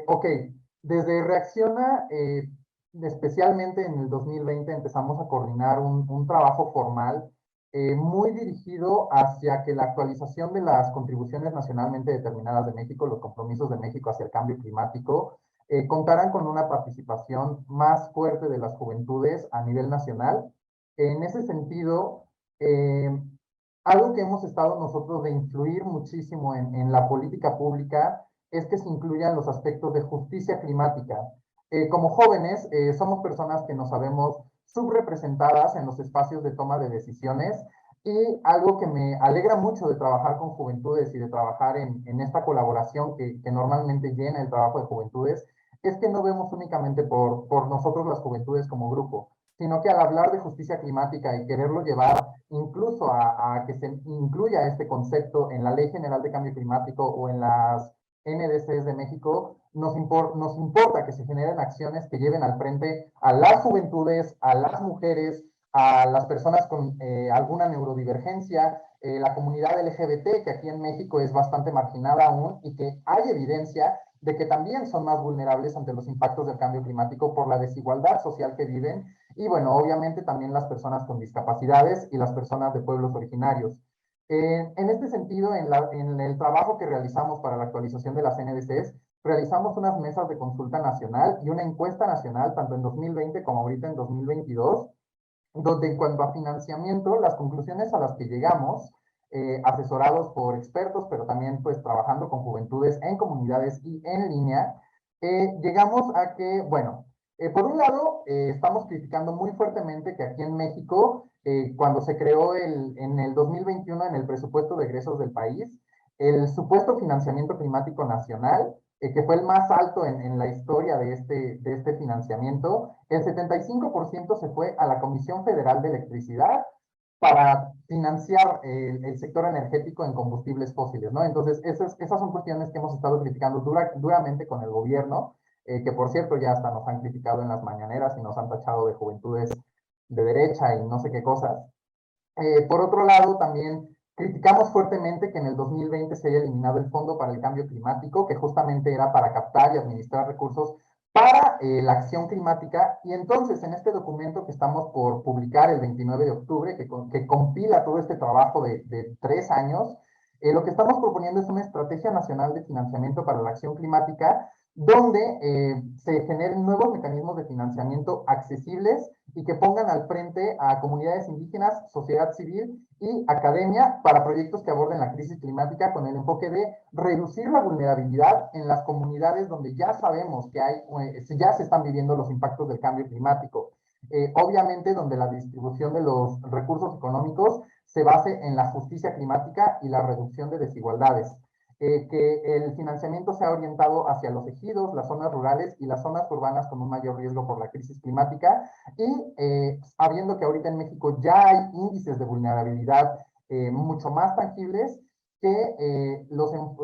Ok, desde Reacciona, especialmente en el 2020, empezamos a coordinar un trabajo formal muy dirigido hacia que la actualización de las contribuciones nacionalmente determinadas de México, los compromisos de México hacia el cambio climático, contaran con una participación más fuerte de las juventudes a nivel nacional. En ese sentido, algo que hemos estado nosotros de influir muchísimo en la política pública es que se incluyan los aspectos de justicia climática. Como jóvenes, somos personas que nos sabemos subrepresentadas en los espacios de toma de decisiones y algo que me alegra mucho de trabajar con juventudes y de trabajar en esta colaboración que normalmente llena el trabajo de juventudes es que no vemos únicamente por nosotros las juventudes como grupo, sino que al hablar de justicia climática y quererlo llevar incluso a que se incluya este concepto en la Ley General de Cambio Climático o en las NDCs de México, nos importa que se generen acciones que lleven al frente a las juventudes, a las mujeres, a las personas con alguna neurodivergencia, la comunidad LGBT, que aquí en México es bastante marginada aún y que hay evidencia de que también son más vulnerables ante los impactos del cambio climático por la desigualdad social que viven y bueno, obviamente también las personas con discapacidades y las personas de pueblos originarios. En este sentido, en el trabajo que realizamos para la actualización de las NDCs, realizamos unas mesas de consulta nacional y una encuesta nacional, tanto en 2020 como ahorita en 2022, donde en cuanto a financiamiento, las conclusiones a las que llegamos, asesorados por expertos, pero también pues trabajando con juventudes en comunidades y en línea, llegamos a que, bueno, por un lado, estamos criticando muy fuertemente que aquí en México, cuando se creó en el 2021 en el presupuesto de egresos del país, el supuesto financiamiento climático nacional, que fue el más alto en la historia de este financiamiento, el 75% se fue a la Comisión Federal de Electricidad para financiar el sector energético en combustibles fósiles, ¿no? Entonces, esas son cuestiones que hemos estado criticando duramente con el gobierno, que por cierto ya hasta nos han criticado en las mañaneras y nos han tachado de juventudes de derecha y no sé qué cosas. Por otro lado, también criticamos fuertemente que en el 2020 se haya eliminado el Fondo para el Cambio Climático, que justamente era para captar y administrar recursos para la acción climática. Y entonces, en este documento que estamos por publicar el 29 de octubre, que compila todo este trabajo de 3 años, lo que estamos proponiendo es una estrategia nacional de financiamiento para la acción climática, donde se generen nuevos mecanismos de financiamiento accesibles y que pongan al frente a comunidades indígenas, sociedad civil y academia para proyectos que aborden la crisis climática con el enfoque de reducir la vulnerabilidad en las comunidades donde ya sabemos que ya se están viviendo los impactos del cambio climático. Obviamente donde la distribución de los recursos económicos se base en la justicia climática y la reducción de desigualdades. Que el financiamiento sea orientado hacia los ejidos, las zonas rurales y las zonas urbanas con un mayor riesgo por la crisis climática y sabiendo que ahorita en México ya hay índices de vulnerabilidad mucho más tangibles, que,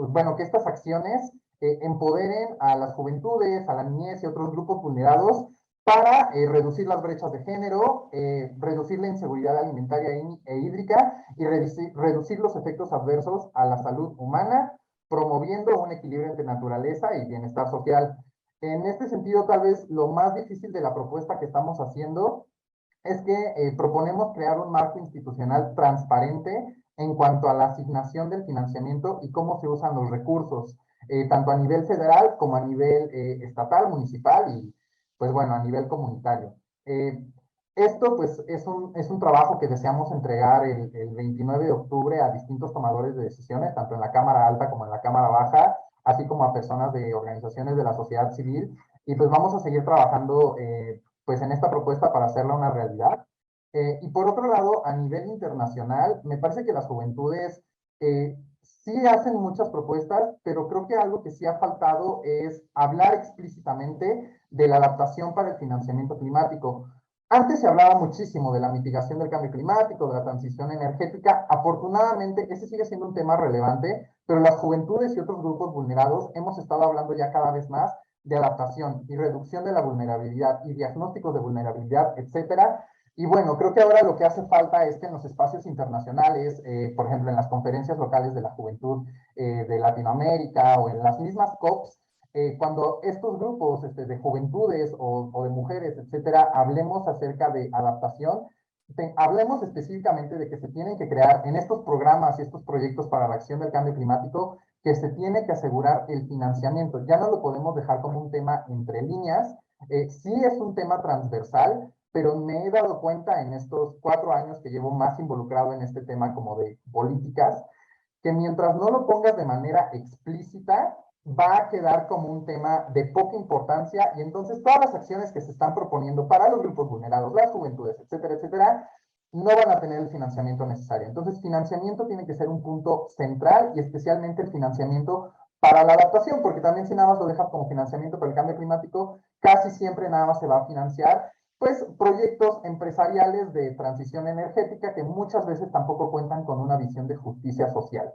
bueno, que estas acciones empoderen a las juventudes, a la niñez y otros grupos vulnerados para reducir las brechas de género, reducir la inseguridad alimentaria e hídrica y reducir los efectos adversos a la salud humana, promoviendo un equilibrio entre naturaleza y bienestar social. En este sentido, tal vez lo más difícil de la propuesta que estamos haciendo es que proponemos crear un marco institucional transparente en cuanto a la asignación del financiamiento y cómo se usan los recursos, tanto a nivel federal como a nivel estatal, municipal y, pues bueno, a nivel comunitario. Esto pues es un trabajo que deseamos entregar el 29 de octubre a distintos tomadores de decisiones, tanto en la Cámara Alta como en la Cámara Baja, así como a personas de organizaciones de la sociedad civil. Y pues vamos a seguir trabajando pues en esta propuesta para hacerla una realidad. Y por otro lado, a nivel internacional, me parece que las juventudes sí hacen muchas propuestas, pero creo que algo que sí ha faltado es hablar explícitamente de la adaptación para el financiamiento climático. Antes se hablaba muchísimo de la mitigación del cambio climático, de la transición energética. Afortunadamente, ese sigue siendo un tema relevante, pero las juventudes y otros grupos vulnerados hemos estado hablando ya cada vez más de adaptación y reducción de la vulnerabilidad y diagnósticos de vulnerabilidad, etcétera. Y bueno, creo que ahora lo que hace falta es que en los espacios internacionales, por ejemplo, en las conferencias locales de la juventud de Latinoamérica o en las mismas COPs, cuando estos grupos de juventudes o de mujeres, etcétera, hablemos acerca de adaptación, hablemos específicamente de que se tienen que crear en estos programas y estos proyectos para la acción del cambio climático, que se tiene que asegurar el financiamiento. Ya no lo podemos dejar como un tema entre líneas. Sí es un tema transversal, pero me he dado cuenta en estos 4 años que llevo más involucrado en este tema como de políticas, que mientras no lo pongas de manera explícita, va a quedar como un tema de poca importancia y entonces todas las acciones que se están proponiendo para los grupos vulnerados, las juventudes, etcétera, etcétera, no van a tener el financiamiento necesario. Entonces, financiamiento tiene que ser un punto central y especialmente el financiamiento para la adaptación, porque también si nada más lo dejas como financiamiento para el cambio climático, casi siempre nada más se va a financiar pues proyectos empresariales de transición energética que muchas veces tampoco cuentan con una visión de justicia social.